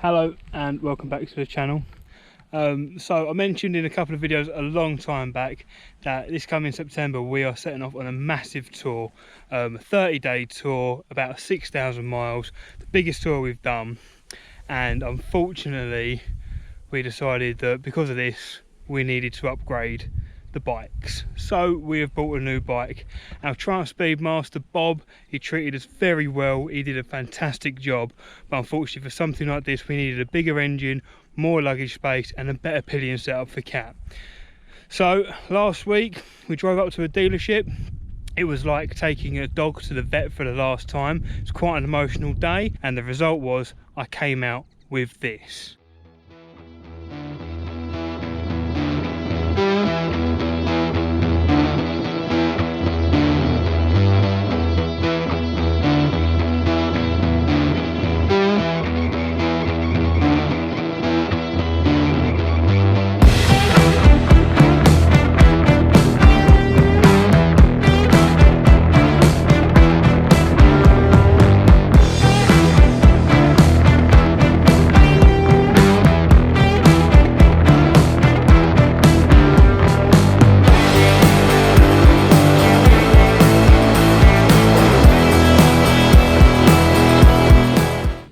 Hello and welcome back to the channel. So I mentioned in a couple of videos a long time back that this coming September we are setting off on a massive tour, a 30-day tour, about 6,000 miles, the biggest tour we've done. And unfortunately we decided that because of this we needed to upgrade the bikes, so we have bought a new bike. Our Triumph Speedmaster Bob, he treated us very well, he did a fantastic job, but unfortunately for something like this we needed a bigger engine, more luggage space and a better pillion setup for Cat. So last week we drove up to a dealership. It was like taking a dog to the vet for the last time. It's quite an emotional day, and the result was I came out with this.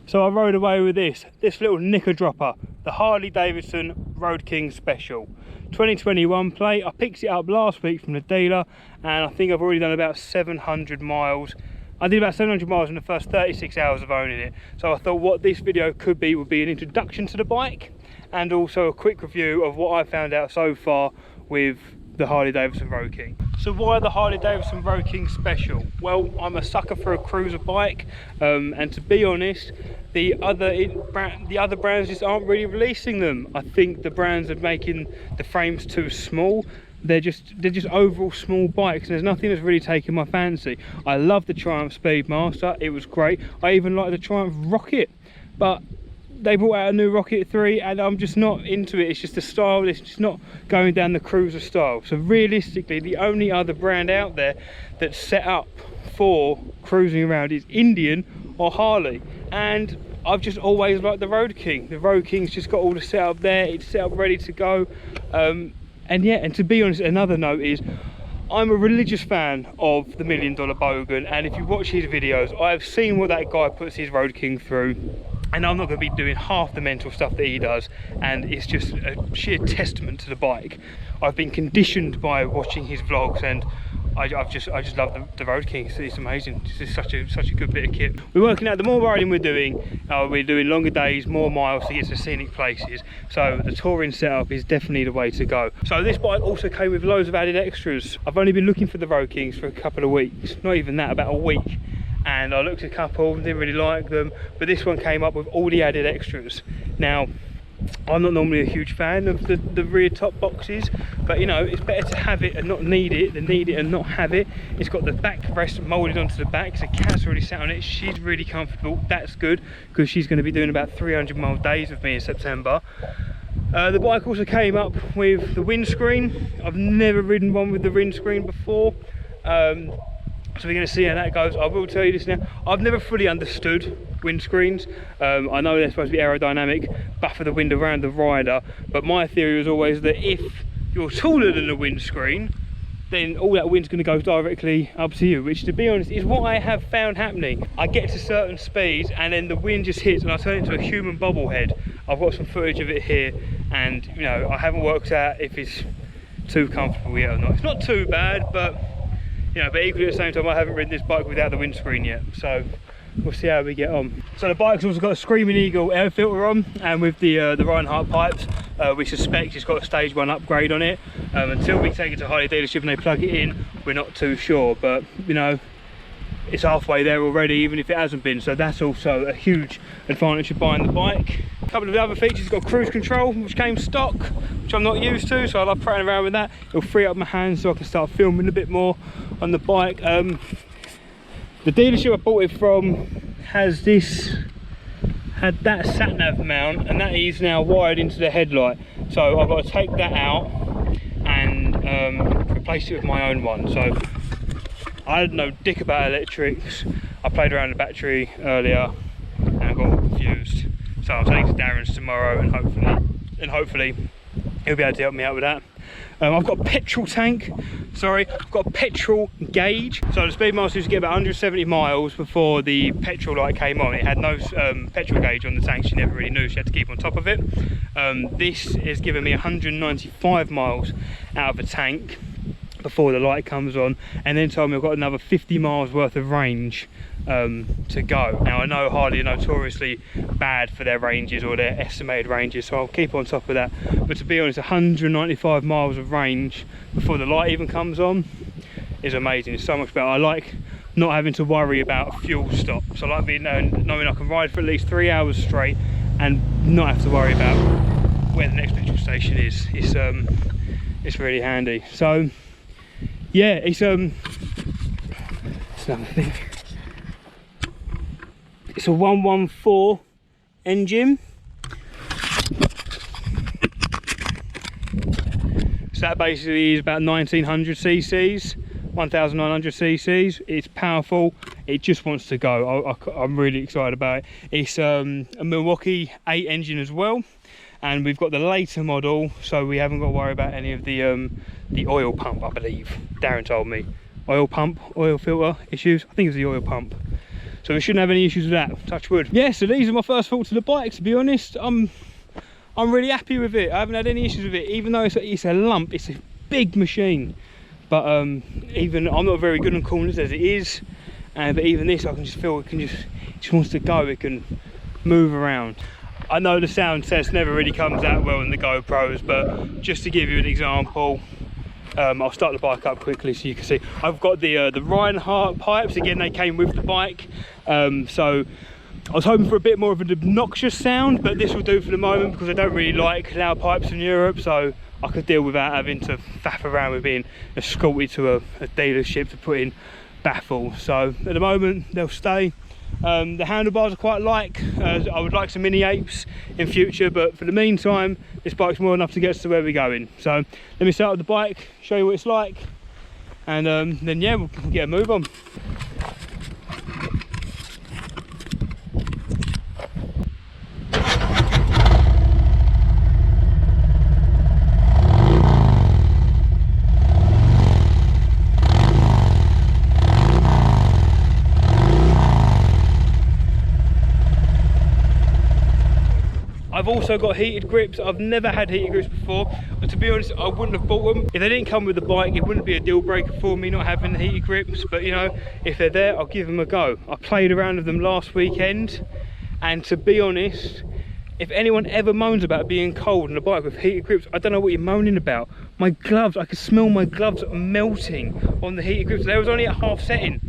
So I rode away with this little knicker dropper, the Harley Davidson Road King Special 2021 plate. I picked it up last week from the dealer and I think I've already done about 700 miles. I did about 700 miles in the first 36 hours of owning it. So I thought what this video could be would be an introduction to the bike and also a quick review of what I found out so far with the Harley Davidson Road King. So why the Harley Davidson Road King Special? Well, I'm a sucker for a cruiser bike, and to be honest, the other brands just aren't really releasing them. I think the brands are making the frames too small. They're just overall small bikes, and there's nothing that's really taken my fancy. I love the Triumph Speedmaster, it was great. I even like the Triumph Rocket, but they brought out a new Rocket 3 and I'm just not into it. It's just the style, it's just not going down the cruiser style. So realistically, the only other brand out there that's set up for cruising around is Indian or Harley. And I've just always liked the Road King. The Road King's just got all the setup there, it's set up ready to go. And yeah, and to be honest, another note is I'm a religious fan of the $1 Million Bogan, and if you watch his videos, I've seen what that guy puts his Road King through. And I'm not going to be doing half the mental stuff that he does, and it's just a sheer testament to the bike. I've been conditioned by watching his vlogs, and I just love the Road King. It's amazing. It's just such a good bit of kit. We're working out the more riding we're doing longer days, more miles to get to scenic places. So the touring setup is definitely the way to go. So this bike also came with loads of added extras. I've only been looking for the Road Kings for a couple of weeks, not even that, about a week. And I looked at a couple, didn't really like them, but this one came up with all the added extras. Now, I'm not normally a huge fan of the rear top boxes, but you know, it's better to have it and not need it than need it and not have it. It's got the backrest moulded onto the back, so Cat's already sat on it. She's really comfortable. That's good, because she's going to be doing about 300-mile days with me in September. The bike also came up with the windscreen. I've never ridden one with the windscreen before. So we're going to see how that goes. I will tell you this now, I've never fully understood windscreens. I know they're supposed to be aerodynamic, buffer the wind around the rider, but my theory was always that if you're taller than the windscreen, then all that wind's going to go directly up to you, which to be honest is what I have found happening. I get to certain speeds and then the wind just hits and I turn into a human bobblehead. I've got some footage of it here, and you know, I haven't worked out if it's too comfortable yet or not. It's not too bad, but you know, but equally at the same time I haven't ridden this bike without the windscreen yet, so we'll see how we get on. So the bike's also got a Screaming Eagle air filter on, and with the Reinhardt pipes, we suspect it's got a stage 1 upgrade on it. Until we take it to Harley dealership and they plug it in, we're not too sure, but you know, it's halfway there already, even if it hasn't been, so that's also a huge advantage of buying the bike. A couple of the other features, it's got cruise control, which came stock, which I'm not used to, so I love playing around with that. It'll free up my hands so I can start filming a bit more on the bike. The dealership I bought it from had that sat nav mount, and that is now wired into the headlight, so I've got to take that out and replace it with my own one. So I had no dick about electrics. I played around the battery earlier and I got confused. So I'll take it to Darren's tomorrow, and hopefully he'll be able to help me out with that. I've got a petrol tank, I've got a petrol gauge. So the Speedmaster used to get about 170 miles before the petrol light came on. It had no petrol gauge on the tank. She never really knew, she had to keep on top of it. This is giving me 195 miles out of the tank before the light comes on, and then told me I've got another 50 miles worth of range to go. Now I know Harley are notoriously bad for their ranges, or their estimated ranges, so I'll keep on top of that. But to be honest, 195 miles of range before the light even comes on is amazing. It's so much better. I like not having to worry about fuel stops. I like knowing I can ride for at least 3 hours straight and not have to worry about where the next petrol station is. It's really handy. So yeah, it's another thing. It's a 114 engine. So that basically is about 1900 cc's, 1900 cc's. It's powerful. It just wants to go. I'm really excited about it. It's a Milwaukee 8 engine as well, and we've got the later model, so we haven't got to worry about any of the oil pump, I believe. Darren told me. Oil pump, oil filter issues. I think it was the oil pump. So we shouldn't have any issues with that, touch wood. Yeah, so these are my first thoughts of the bike, to be honest. I'm really happy with it. I haven't had any issues with it, even though it's a lump, it's a big machine. But even, I'm not very good on corners as it is, but even this, I can just feel it just wants to go, it can move around. I know the sound test never really comes out well in the GoPros, but just to give you an example, I'll start the bike up quickly so you can see. I've got the Reinhardt pipes, again they came with the bike, so I was hoping for a bit more of an obnoxious sound, but this will do for the moment because I don't really like loud pipes in Europe, so I could deal without having to faff around with being escorted to a dealership to put in baffles. So at the moment they'll stay. The handlebars are quite light. I would like some mini apes in future, but for the meantime this bike's more enough to get us to where we're going. So let me start with the bike, show you what it's like, and then yeah, we'll get a move on. I've also got heated grips. I've never had heated grips before, but to be honest, I wouldn't have bought them. If they didn't come with the bike, it wouldn't be a deal breaker for me not having the heated grips, but you know, if they're there, I'll give them a go. I played around with them last weekend, and to be honest, if anyone ever moans about being cold on a bike with heated grips, I don't know what you're moaning about. My gloves, I could smell my gloves melting on the heated grips. They was only at half setting.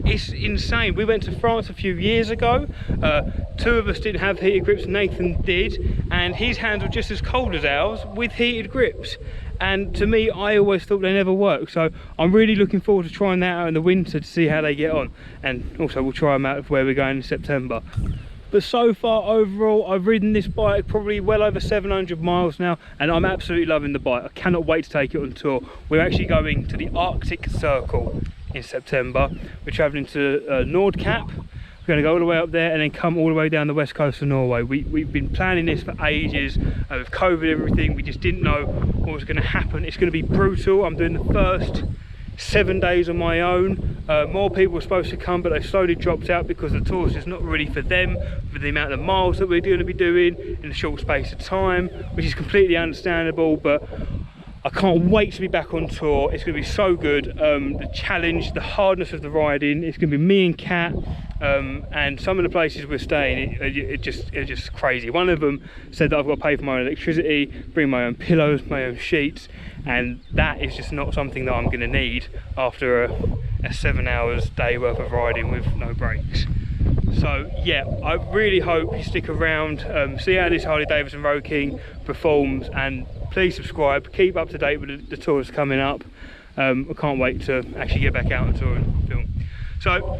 It's insane. We went to France a few years ago. 2 of us didn't have heated grips, Nathan did, and his hands were just as cold as ours with heated grips. And to me, I always thought they never worked. So I'm really looking forward to trying that out in the winter to see how they get on. And also we'll try them out where we're going in September. But so far overall, I've ridden this bike probably well over 700 miles now, and I'm absolutely loving the bike. I cannot wait to take it on tour. We're actually going to the Arctic Circle in September. We're travelling to Nordkapp. We're going to go all the way up there and then come all the way down the west coast of Norway. We've been planning this for ages. With COVID and everything, we just didn't know what was going to happen. It's going to be brutal. I'm doing the first 7 days on my own. More people were supposed to come, but they slowly dropped out because the tour's just not really for them, for the amount of miles that we're going to be doing in a short space of time, which is completely understandable. But I can't wait to be back on tour. It's going to be so good. The challenge, the hardness of the riding, it's going to be me and Kat, and some of the places we're staying, it's just crazy. One of them said that I've got to pay for my own electricity, bring my own pillows, my own sheets, and that is just not something that I'm going to need after a 7 hours day worth of riding with no breaks. So yeah, I really hope you stick around, see how this Harley Davidson Road King performs, and please subscribe, keep up to date with the tours coming up. I can't wait to actually get back out on tour and film. So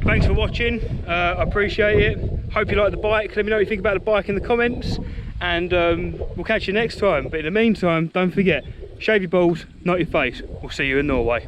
thanks for watching, I appreciate it. Hope you like the bike. Let me know what you think about the bike in the comments, and we'll catch you next time. But in the meantime, don't forget, shave your balls, not your face. We'll see you in Norway.